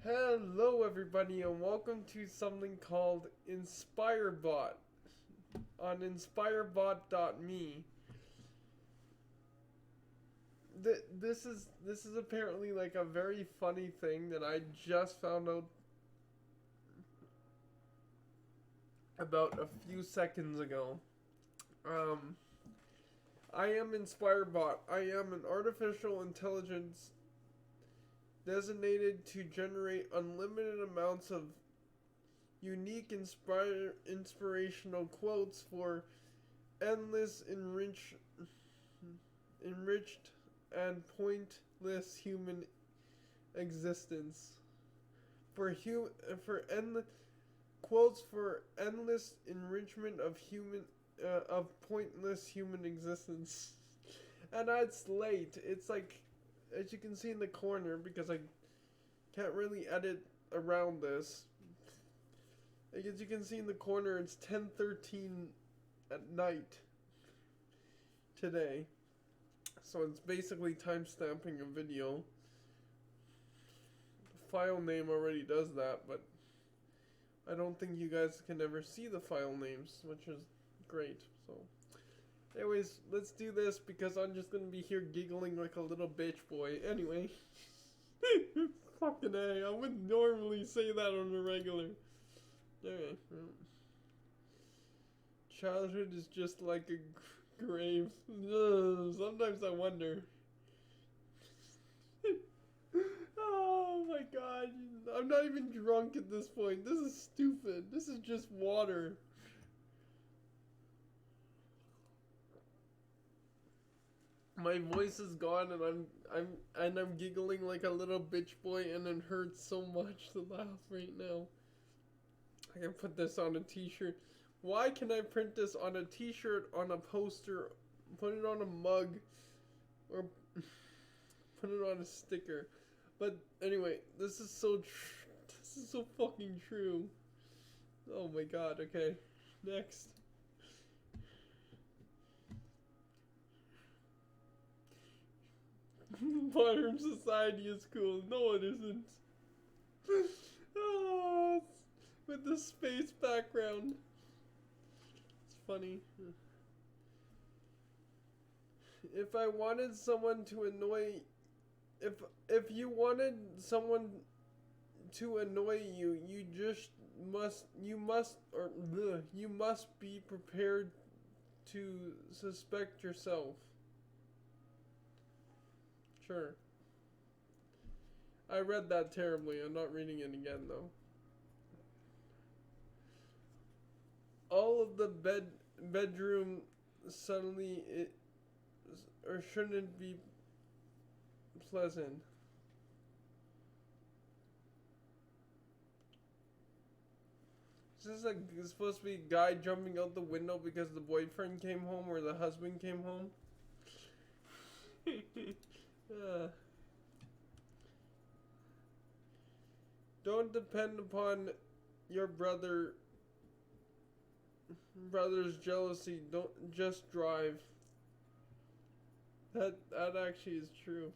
Hello everybody and welcome to something called InspireBot on inspirebot.me. This is apparently like a very funny thing that I just found out about a few seconds ago. I am InspireBot. I am an artificial intelligence designated to generate unlimited amounts of unique inspirational quotes for endless enriched and pointless human existence. For endless quotes for endless enrichment of pointless human existence. And it's late. It's like, as you can see in the corner, because I can't really edit around this. As you can see in the corner, it's 10:13 at night today. So it's basically time stamping a video. The file name already does that, but I don't think you guys can ever see the file names, which is great. So anyways, let's do this because I'm just gonna be here giggling like a little bitch boy. Anyway. Fucking A, I wouldn't normally say that on a regular. Alright. Childhood is just like a grave. Sometimes I wonder. Oh my god. I'm not even drunk at this point. This is stupid. This is just water. My voice is gone and I'm giggling like a little bitch boy and it hurts so much to laugh right now. I can put this on a t-shirt. Why can I print this on a t-shirt, on a poster, put it on a mug, or put it on a sticker? But anyway, this is so fucking true. Oh my god, okay. Next. Modern society is cool. No, it isn't. Oh, with the space background. It's funny. If I wanted someone to annoy, if you wanted someone to annoy you, you must be prepared to suspect yourself. Sure. I read that terribly. I'm not reading it again though. All of the bedroom suddenly or shouldn't be pleasant. Is this like supposed to be a guy jumping out the window because the boyfriend came home or the husband came home? Don't depend upon your brother's jealousy. Don't just drive. That actually is true.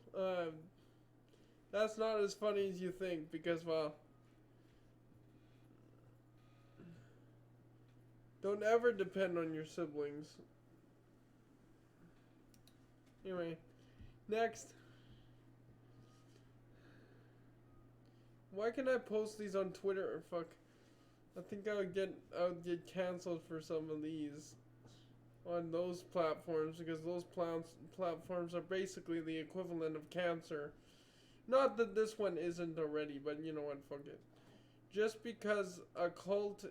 That's not as funny as you think because, well, don't ever depend on your siblings. Anyway, next. Why can I post these on Twitter or fuck? I think I would get canceled for some of these on those platforms because those platforms are basically the equivalent of cancer. Not that this one isn't already, but you know what, fuck it. Just because a cult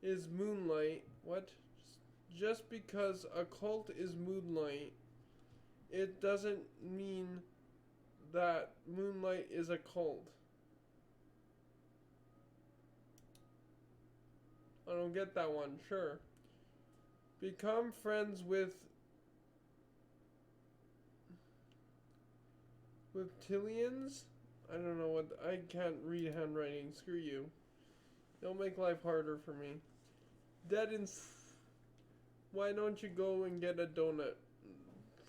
is moonlight, what? Just because a cult is moonlight, it doesn't mean that moonlight is a cult. I don't get that one, sure. Become friends with Tillians? I don't know what, I can't read handwriting, screw you. Don't make life harder for me. Why don't you go and get a donut?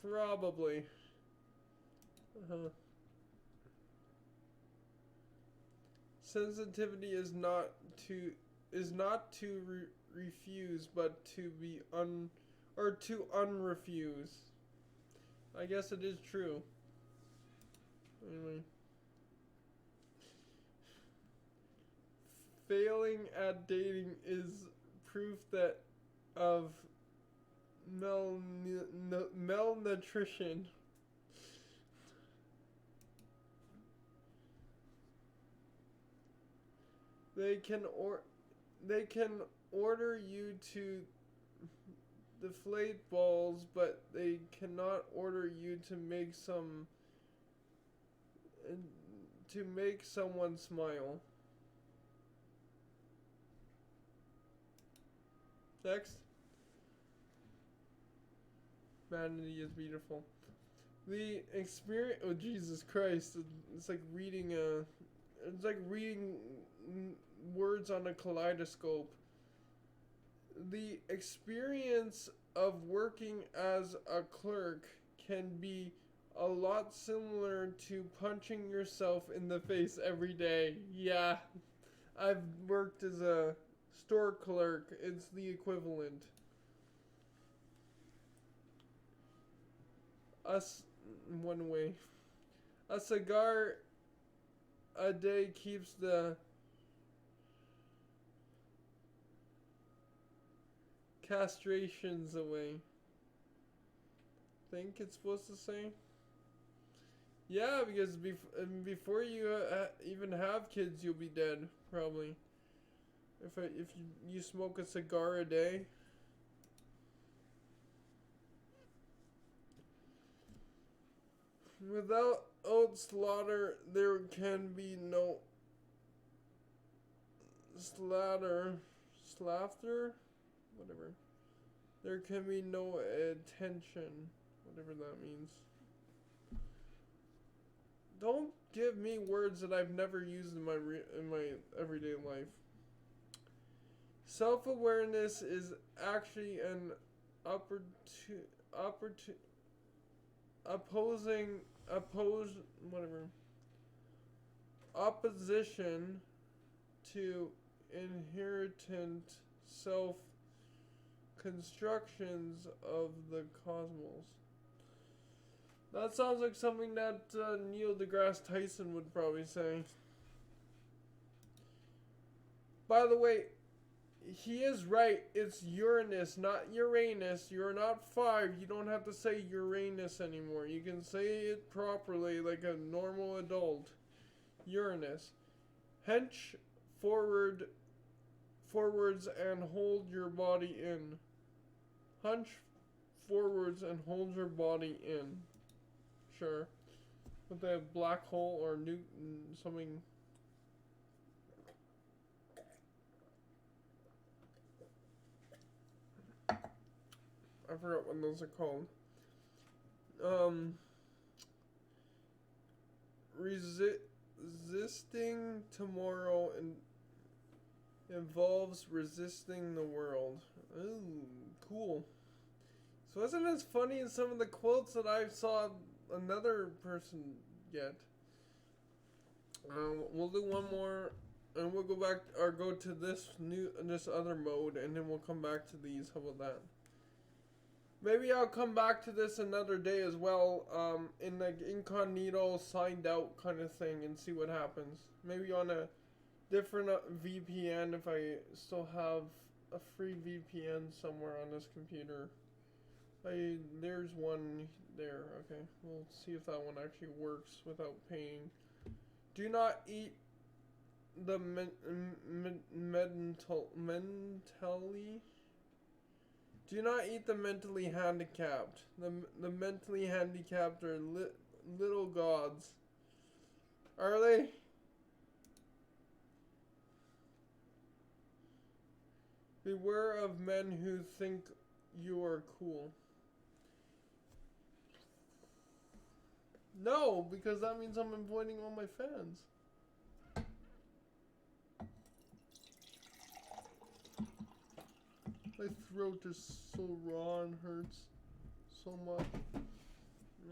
Probably. Sensitivity is not to refuse, but to be to unrefuse. I guess it is true. Anyway. Failing at dating is proof that of malnutrition. They can order you to deflate balls, but they cannot order you to make someone smile. Next. Humanity is beautiful. The experience. Oh Jesus Christ! It's like reading It's like reading words on a kaleidoscope. The experience of working as a clerk can be a lot similar to punching yourself in the face every day. Yeah, I've worked as a store clerk. It's the equivalent. One way. A cigar a day keeps the castrations away. Think it's supposed to say? Yeah, because before you even have kids, you'll be dead, probably. If you smoke a cigar a day. Without slaughter, there can be no slaughter, whatever. There can be no attention, whatever that means. Don't give me words that I've never used in my everyday life. Self-awareness is actually an opposition to inherent self constructions of the cosmos. That sounds like something that Neil deGrasse Tyson would probably say. By the way, he is right. It's Uranus, not Uranus. You're not 5. You don't have to say Uranus anymore. You can say it properly like a normal adult. Uranus. Hench forwards and hold your body in. Hunch forwards and hold your body in. Sure. With a black hole or something. I forgot what those are called. Resisting tomorrow involves resisting the world. Ooh, cool. So isn't as funny as some of the quotes that I saw another person get? We'll do one more, and we'll go back or go to this other mode, and then we'll come back to these. How about that? Maybe I'll come back to this another day as well, in like incognito signed out kind of thing, and see what happens. Maybe on a different VPN if I still have a free VPN somewhere on this computer. There's one there. Okay, we'll see if that one actually works without paying. Do not eat the mentally. Do not eat the mentally handicapped. The mentally handicapped are little gods. Are they? Beware of men who think you are cool. No, because that means I'm avoiding all my fans. My throat is so raw and hurts so much.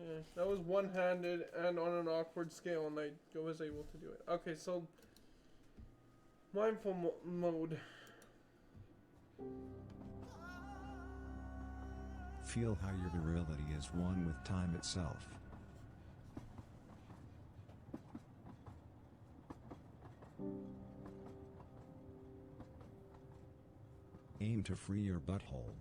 Yeah, that was one-handed and on an awkward scale, and I was able to do it. Okay, so Mindful mode. Feel how your virility is one with time itself. Aim to free your butthole.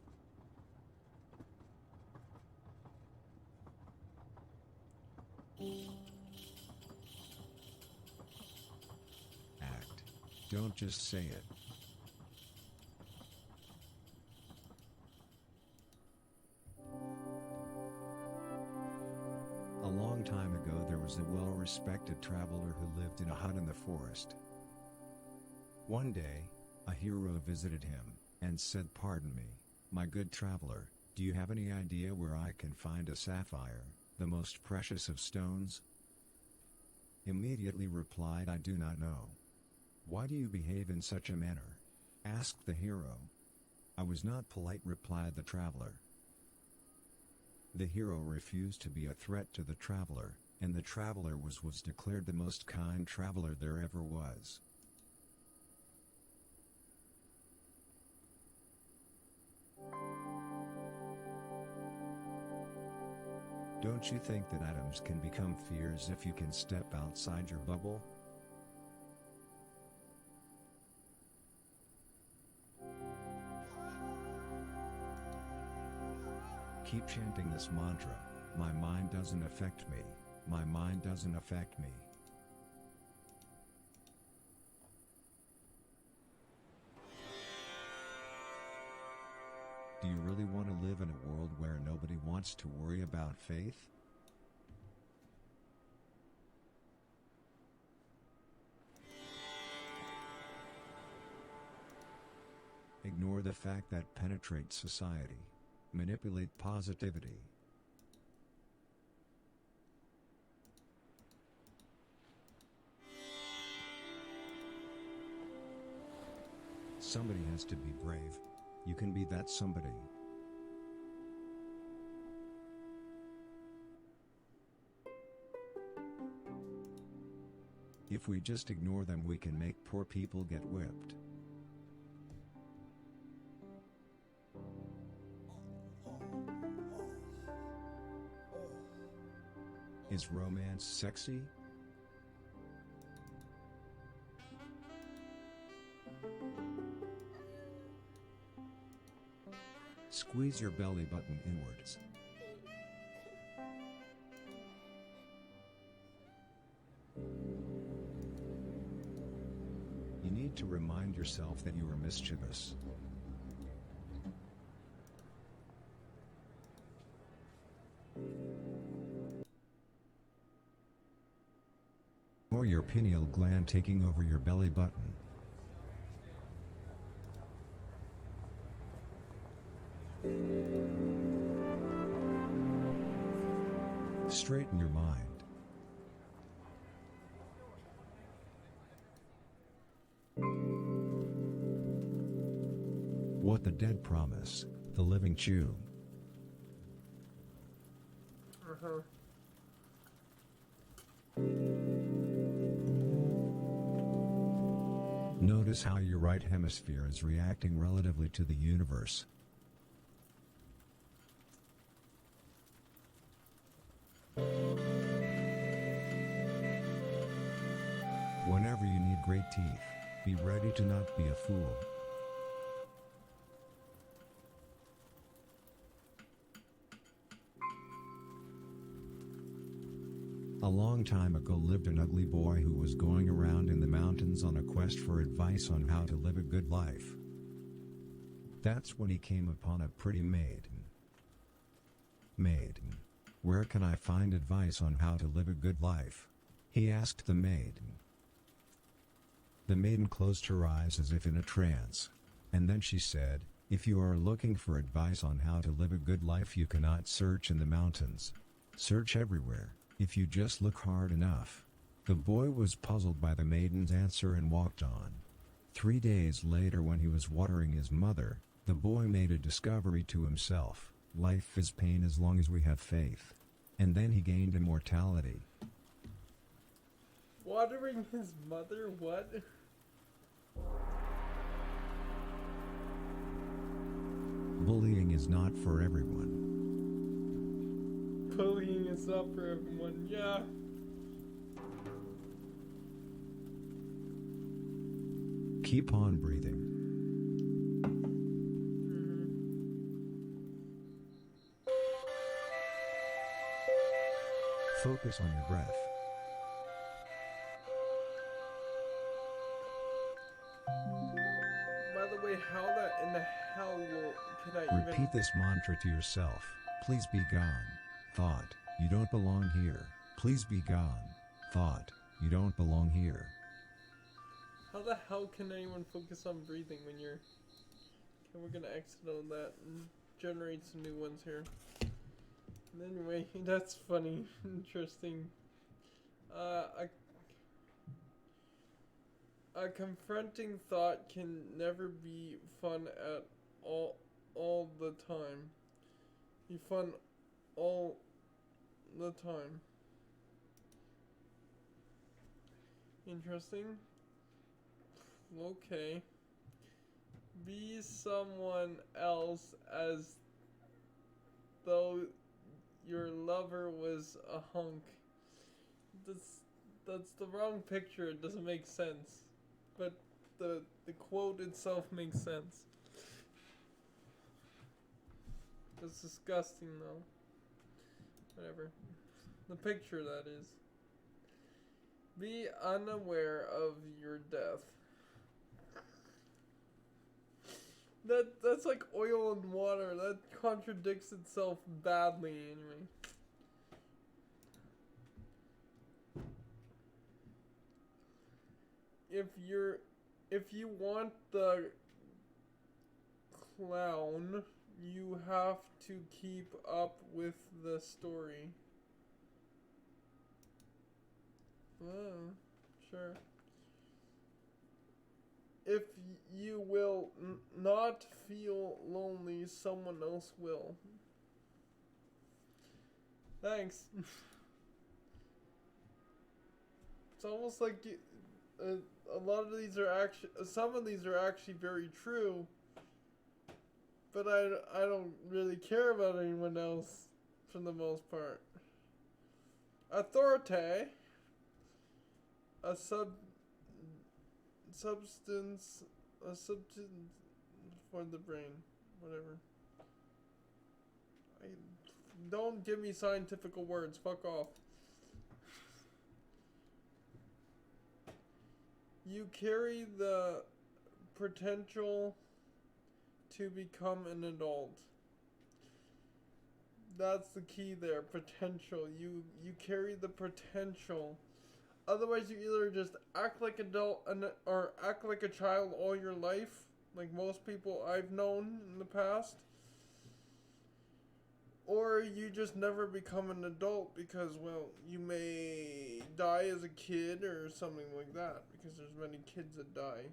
Act. Don't just say it. A long time ago there was a well-respected traveler who lived in a hut in the forest. One day, a hero visited him, and said, "Pardon me, my good traveler, do you have any idea where I can find a sapphire, the most precious of stones?" Immediately replied, "I do not know." "Why do you behave in such a manner?" asked the hero. "I was not polite," replied the traveler. The hero refused to be a threat to the traveler, and the traveler was declared the most kind traveler there ever was. Don't you think that atoms can become fears if you can step outside your bubble? Keep chanting this mantra: my mind doesn't affect me, my mind doesn't affect me. Do you really want to live in a world where nobody wants to worry about faith? Ignore the fact that penetrates society. Manipulate positivity. Somebody has to be brave. You can be that somebody. If we just ignore them, we can make poor people get whipped. Is romance sexy? Squeeze your belly button inwards. You need to remind yourself that you are mischievous. Or your pineal gland taking over your belly button. Straighten your mind. What the dead promise, the living chew. Notice how your right hemisphere is reacting relatively to the universe. Whenever you need great teeth, be ready to not be a fool. A long time ago lived an ugly boy who was going around in the mountains on a quest for advice on how to live a good life. That's when he came upon a pretty maiden. "Maiden, where can I find advice on how to live a good life?" he asked the maiden. The maiden closed her eyes as if in a trance, and then she said, "If you are looking for advice on how to live a good life, you cannot search in the mountains. Search everywhere, if you just look hard enough." The boy was puzzled by the maiden's answer and walked on. 3 days later, when he was watering his mother, the boy made a discovery to himself: life is pain as long as we have faith. And then he gained immortality. Watering his mother? What? Bullying is not for everyone. Bullying is not for everyone. Yeah. Keep on breathing. Focus on your breath. By the way, how in the hell can I even... Repeat this mantra to yourself. Please be gone. Thought, you don't belong here. Please be gone. Thought, you don't belong here. How the hell can anyone focus on breathing when you're... Okay, we're gonna exit on that and generate some new ones here. Anyway, that's funny. Interesting. A confronting thought can never be fun at all the time. Be fun all the time. Interesting. Okay. Be someone else as though your lover was a hunk. That's the wrong picture. It doesn't make sense. But the quote itself makes sense. It's disgusting though. Whatever. The picture, that is. Be unaware of your death. That's like oil and water. That contradicts itself badly anyway. If you want the clown, you have to keep up with the story. Oh, sure. If you will not feel lonely, someone else will. Thanks. It's almost like a lot of these are actually, some of these are actually very true, but I don't really care about anyone else for the most part. Authority, a substance for the brain, whatever. Don't give me scientific words, fuck off. You carry the potential to become an adult. That's the key there, potential. You carry the potential. Otherwise, you either just act like adult or act like a child all your life, like most people I've known in the past, or you just never become an adult because, well, you may die as a kid or something like that, because there's many kids that die.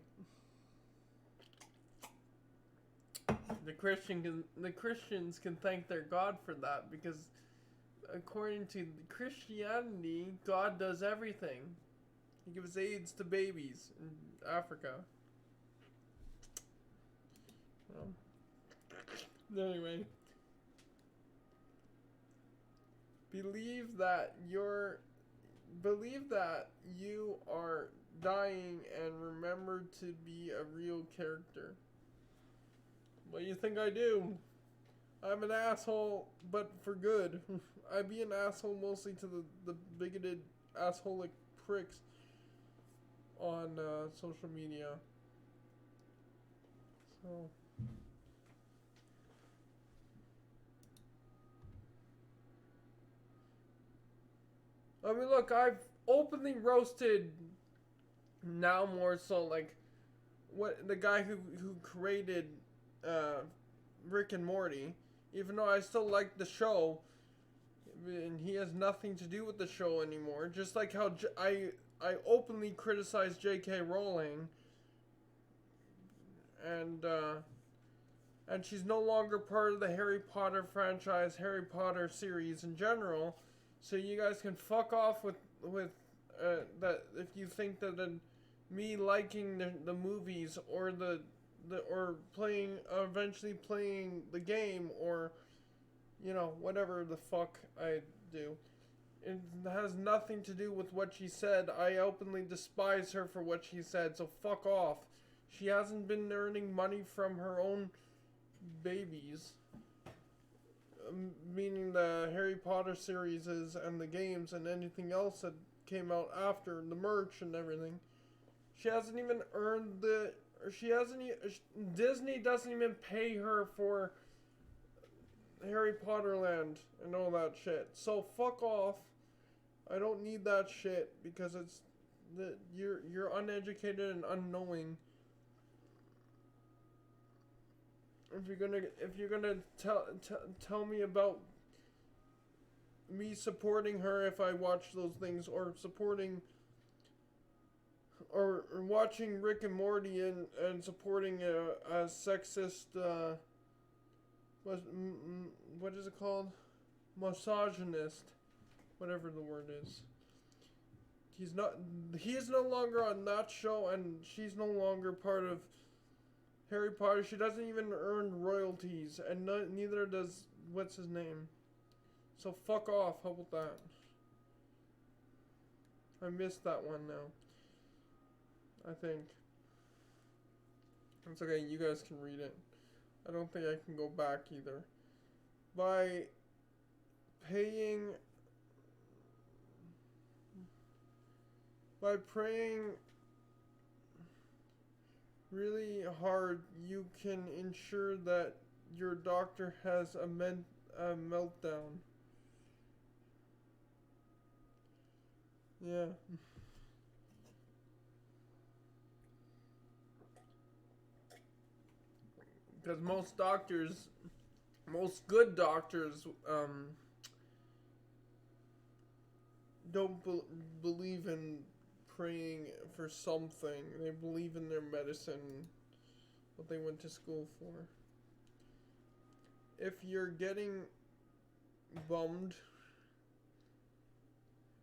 The Christians can thank their God for that, because according to Christianity, God does everything. He gives AIDS to babies in Africa. Well, anyway. Believe that you are dying and remember to be a real character. What do you think I do? I'm an asshole, but for good. I be an asshole mostly to the bigoted assholic pricks on social media. So... I mean, look, I've openly roasted, now more so, like, what the guy who created Rick and Morty, even though I still like the show, and he has nothing to do with the show anymore, just like how I openly criticize J.K. Rowling, and she's no longer part of the Harry Potter franchise, Harry Potter series in general. So you guys can fuck off with that if you think that me liking the movies or the or playing, eventually playing the game, or whatever the fuck I do. It has nothing to do with what she said. I openly despise her for what she said, so fuck off. She hasn't been earning money from her own babies, meaning the Harry Potter series and the games and anything else that came out after, the merch and everything. She hasn't even earned the. She hasn't. Disney doesn't even pay her for Harry Potter Land and all that shit. So fuck off. I don't need that shit because you're uneducated and unknowing. If you're gonna tell me about me supporting her if I watch those things, or supporting or watching Rick and Morty and supporting a sexist what is it called, misogynist, whatever the word is. He is no longer on that show, and she's no longer part of Harry Potter. She doesn't even earn royalties, and neither does what's his name. So fuck off. How about that? I missed that one now. I think. It's okay, you guys can read it. I don't think I can go back either. By praying really hard, you can ensure that your doctor has a meltdown. Yeah. Because most good doctors, don't believe in praying for something. They believe in their medicine, what they went to school for. If you're getting bummed,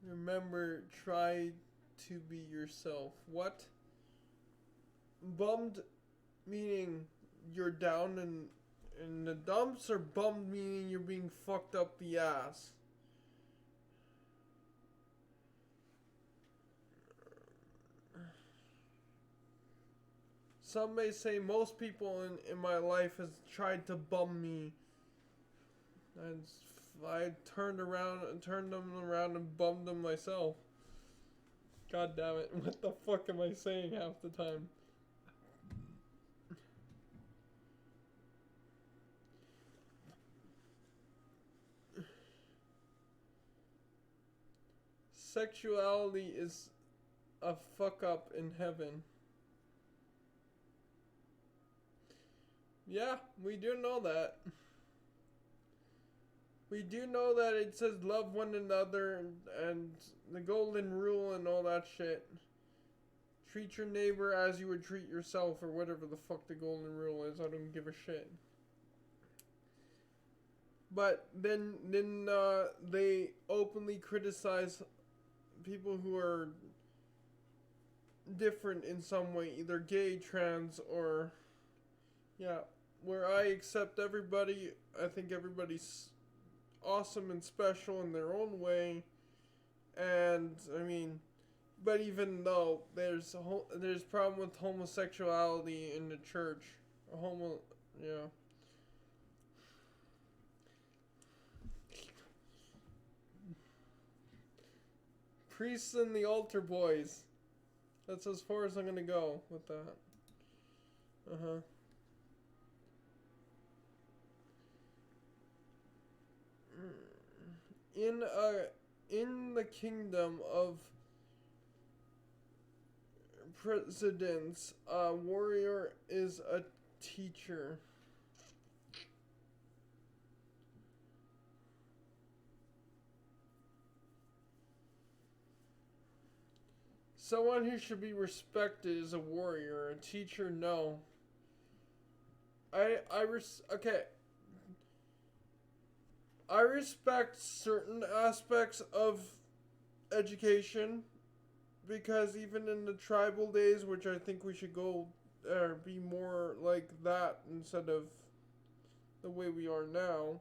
remember, try to be yourself. What? Bummed meaning you're down in the dumps, or bummed meaning you're being fucked up the ass? Some may say most people in my life has tried to bum me. And I turned them around and bummed them myself. God damn it, what the fuck am I saying half the time? Sexuality is a fuck up in heaven. Yeah, we do know that. We do know that it says love one another and the golden rule and all that shit. Treat your neighbor as you would treat yourself, or whatever the fuck the golden rule is. I don't give a shit. But then they openly criticize people who are different in some way, either gay, trans, or yeah. Where I accept everybody, I think everybody's awesome and special in their own way, and I mean, but even though there's problem with homosexuality in the church, yeah. Priests and the altar boys. That's as far as I'm gonna go with that. In the kingdom of presidents, a warrior is a teacher. Someone who should be respected is a warrior. A teacher, no. Okay. I respect certain aspects of education, because even in the tribal days, which I think we should go be more like that instead of the way we are now.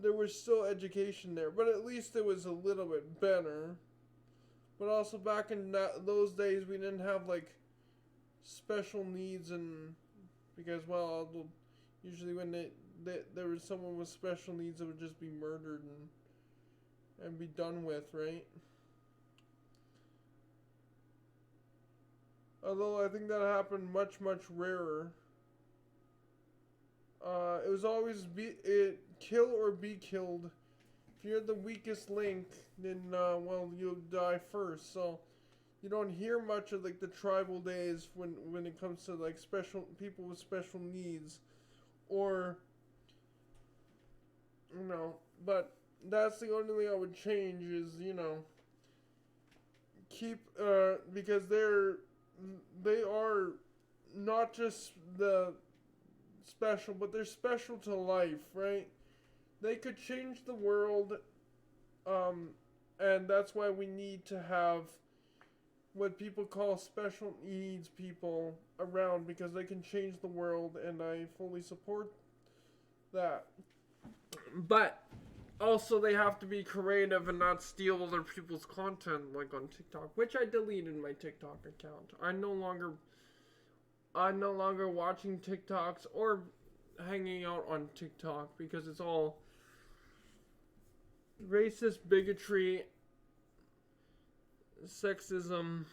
There was still education there, but at least it was a little bit better. But also back in those days, we didn't have like special needs, and because usually when there was someone with special needs, it would just be murdered and be done with, right? Although I think that happened much rarer. It was always kill or be killed. If you're the weakest link, then you'll die first. So you don't hear much of like the tribal days when it comes to like special people with special needs, or But that's the only thing I would change is keep because they are not just the special, but they're special to life, right? They could change the world, and that's why we need to have what people call special needs people around, because they can change the world, and I fully support that. But also they have to be creative and not steal other people's content, like on TikTok, which I deleted my TikTok account. I'm no longer watching TikToks or hanging out on TikTok because it's all racist, bigotry, sexism,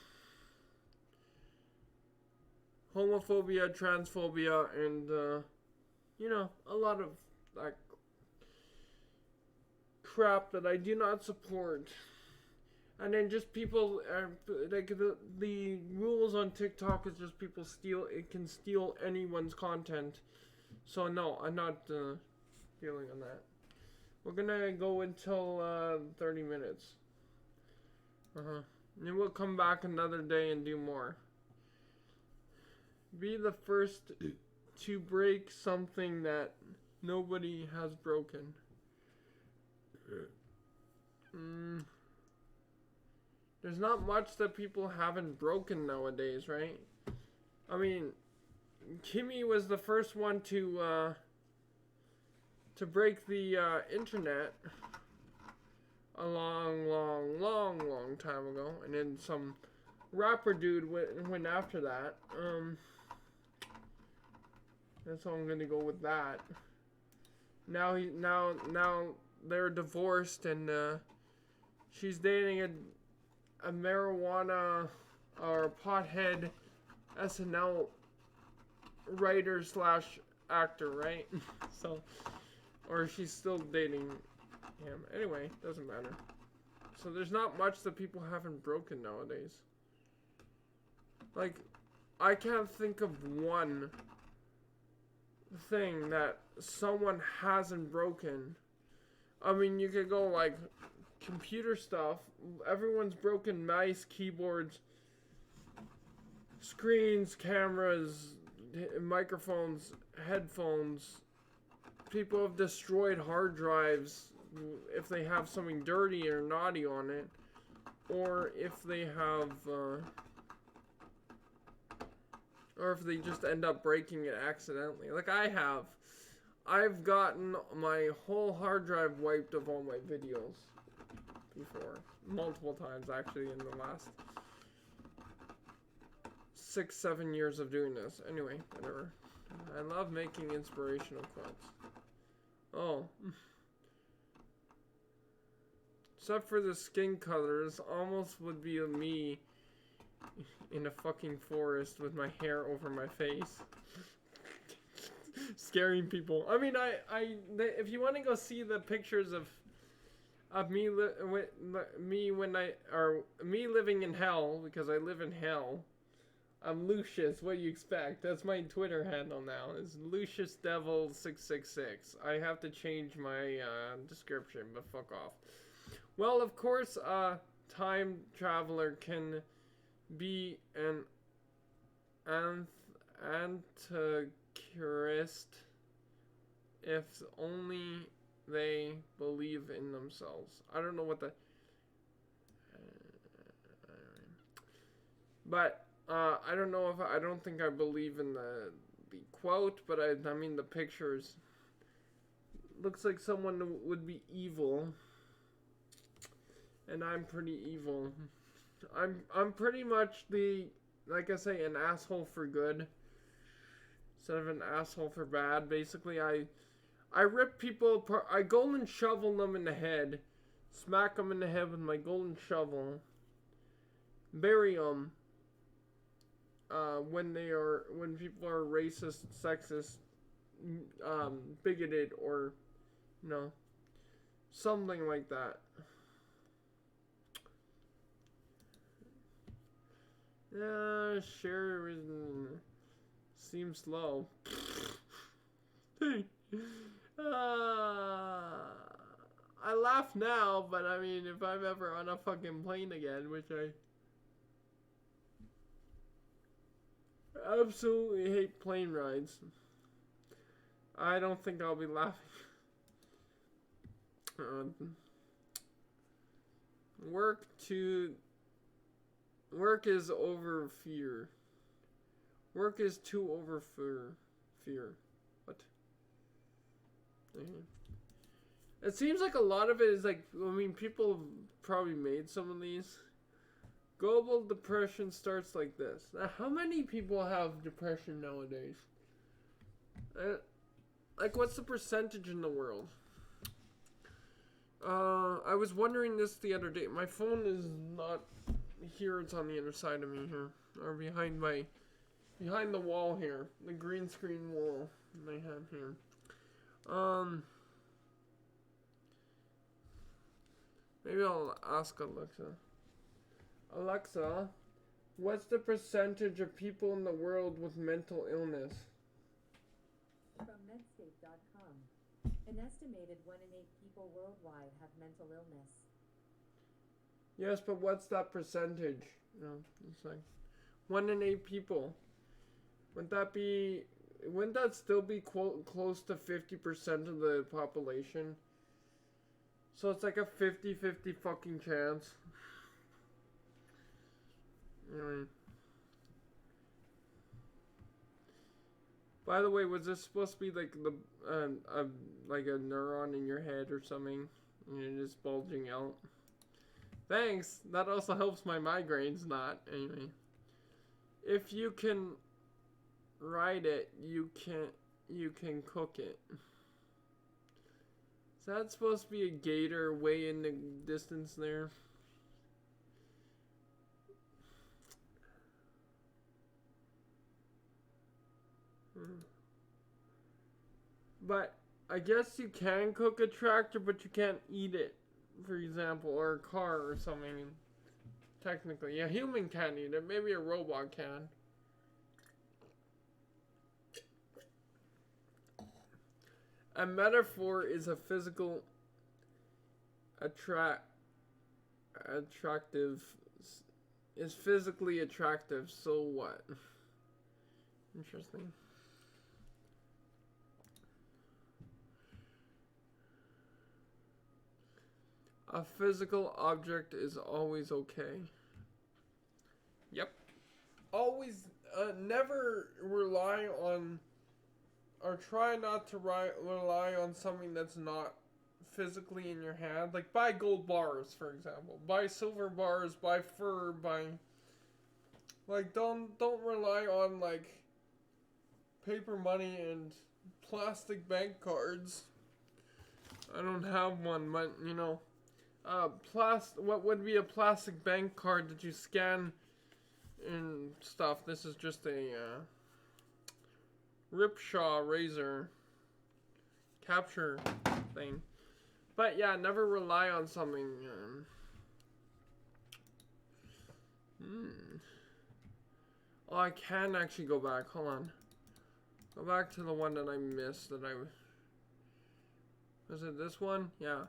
homophobia, transphobia, and a lot of like crap that I do not support. And then just people like the rules on TikTok is just people can steal anyone's content. So no, I'm not dealing on that. We're gonna go until 30 minutes. And then we'll come back another day and do more. Be the first to break something that nobody has broken. There's not much that people haven't broken nowadays, right? I mean, Kimmy was the first one to break the internet a long time ago, and then some rapper dude went after that. That's all I'm gonna go with that. Now they're divorced, and she's dating a marijuana or pothead SNL writer / actor, right? So, or she's still dating him. Anyway, doesn't matter. So there's not much that people haven't broken nowadays. Like, I can't think of one thing that someone hasn't broken. I mean, you could go like computer stuff. Everyone's broken mice, keyboards, screens, cameras, microphones, headphones. People have destroyed hard drives if they have something dirty or naughty on it, or if they have or if they just end up breaking it accidentally. Like I've gotten my whole hard drive wiped of all my videos before. Multiple times, actually, in the last 6-7 years of doing this. Anyway, whatever. I love making inspirational quotes. Oh. Except for the skin colors, almost would be me in a fucking forest with my hair over my face. Scaring people. I mean, if you want to go see the pictures of me living in hell, because I live in hell. I'm Lucius. What do you expect? That's my Twitter handle now. It's LuciusDevil666. I have to change my description, but fuck off. Well, of course, time traveler can be an antichrist if only they believe in themselves. I don't know what the... But I don't know if I don't think I believe in the quote, but I mean the pictures. Looks like someone would be evil, and I'm pretty evil. I'm pretty much like I say, an asshole for good instead of an asshole for bad. Basically, I rip people apart. I golden shovel them in the head, smack them in the head with my golden shovel, bury them. When people are racist, sexist, bigoted, or something like that. Yeah, sure. Seems slow. I laugh now, but I mean, if I'm ever on a fucking plane again, which I absolutely hate plane rides, I don't think I'll be laughing. Work is over fear. Work is too over fear. What? It seems like a lot of it is like, I mean, people have probably made some of these. Global depression starts like this. Now, how many people have depression nowadays? Like, what's the percentage in the world? I was wondering this the other day. My phone is not here. It's on the other side of me here, or behind the wall here, the green screen wall I have here. Maybe I'll ask Alexa. Alexa, what's the percentage of people in the world with mental illness? From Medscape.com. An estimated 1 in 8 people worldwide have mental illness. Yes, but what's that percentage? It's like 1 in 8 people. Wouldn't that still be close to 50% of the population? So it's like a 50-50 fucking chance. Anyway. By the way, was this supposed to be like like a neuron in your head or something, and you're just bulging out? Thanks. That also helps my migraines not. Anyway, if you can ride it, you can cook it. Is that supposed to be a gator way in the distance there? But I guess you can cook a tractor, but you can't eat it, for example, or a car or something. Technically, a human can't eat it. Maybe a robot can. A metaphor is a physical attractive is physically attractive. So what? Interesting. A physical object is always okay. Yep. Always, never rely on, or try not to rely on something that's not physically in your hand. Like, buy gold bars, for example. Buy silver bars, buy fur, like, don't rely on, like, paper money and plastic bank cards. I don't have one, but, what would be a plastic bank card that you scan and stuff? This is just a Ripshaw Razer capture thing. But yeah, never rely on something. Oh, I can actually go back. Hold on. Go back to the one that I missed. Was it this one? Yeah.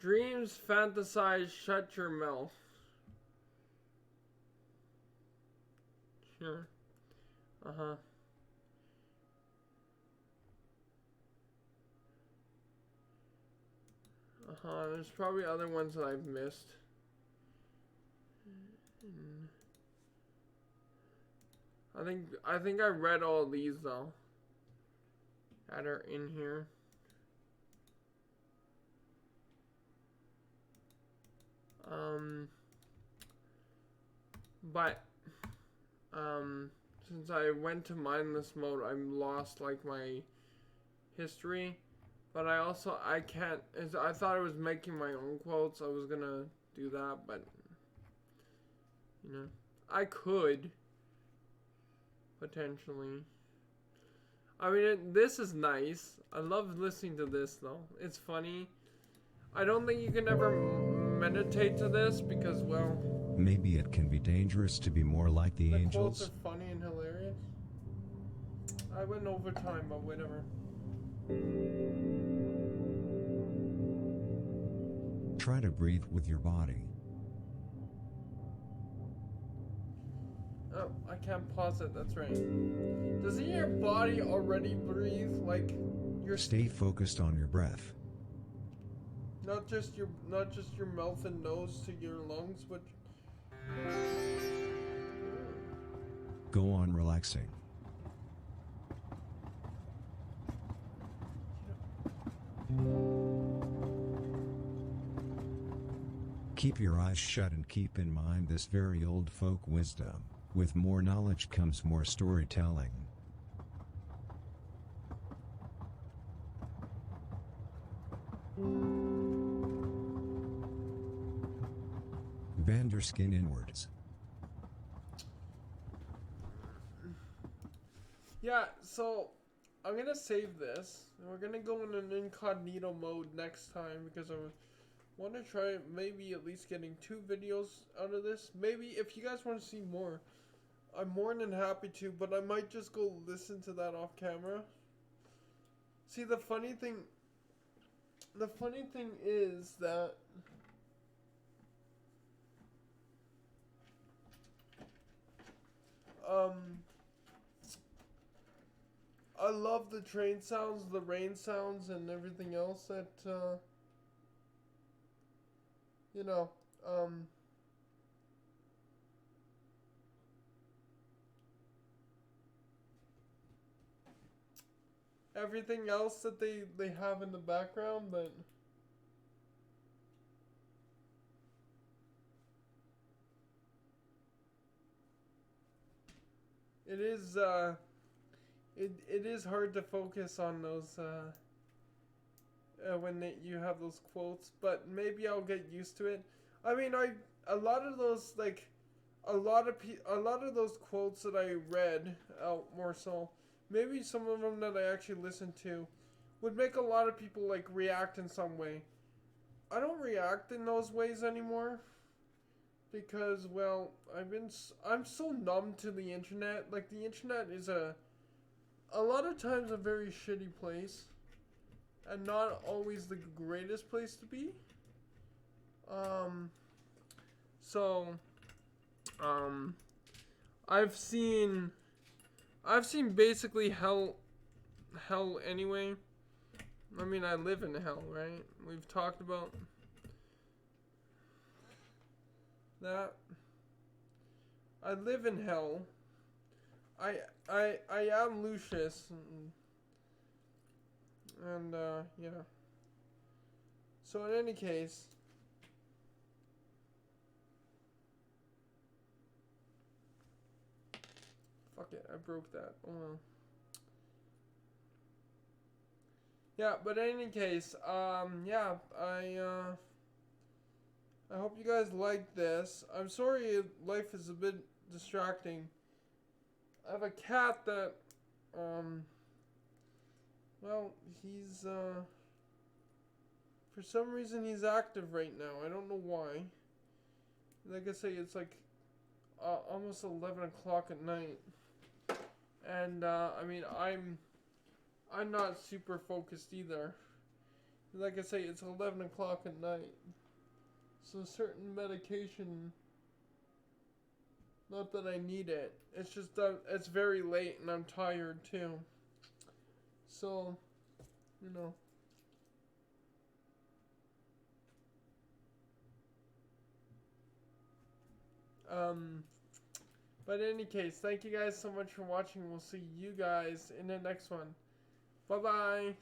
Dreams, fantasize, shut your mouth. Sure. Uh-huh. There's probably other ones that I've missed. I think I read all these though that are in here. But since I went to mindless mode, I lost like my history. But I can't. I thought I was making my own quotes. I was gonna do that, but I could potentially. I mean, this is nice. I love listening to this though. It's funny. I don't think you can ever meditate to this because, well, maybe it can be dangerous to be more like the angels. Quotes are funny and hilarious. I went over time, but whatever. Try to breathe with your body. Oh, I can't pause it. That's right. Doesn't your body already breathe? Like your Stay focused on your breath. not just your mouth and nose to your lungs, but Go on relaxing. Keep your eyes shut and keep in mind this very old folk wisdom. With more knowledge comes more storytelling. Bend your skin inwards. yeah. So I'm gonna save this, and we're gonna go in an incognito mode next time because I want to try maybe at least getting 2 videos out of this. Maybe if you guys want to see more, I'm more than happy to, but I might just go listen to that off camera. See, the funny thing is that I love the train sounds, the rain sounds, and everything else that you know, everything else that they have in the background, but it is it is hard to focus on those when you have those quotes, but maybe I'll get used to it. I mean, a lot of those like a lot of those quotes that I read out more so, maybe some of them that I actually listened to would make a lot of people like react in some way. I don't react in those ways anymore because, well, I'm so numb to the internet. Like, the internet is a lot of times a very shitty place and not always the greatest place to be. So I've seen basically hell anyway. I mean, I live in hell, right? We've talked about that. I live in hell. I am Lucius, and yeah. So in any case, fuck it, I broke that. Oh well. Yeah, but in any case, yeah, I hope you guys like this. I'm sorry life is a bit distracting. I have a cat that, well, he's, for some reason he's active right now. I don't know why. Like I say, it's like, almost 11 o'clock at night. And, I mean, I'm not super focused either. Like I say, it's 11 o'clock at night. So certain medication, not that I need it. It's just that it's very late and I'm tired too. So, you know. But in any case, thank you guys so much for watching. We'll see you guys in the next one. Bye-bye.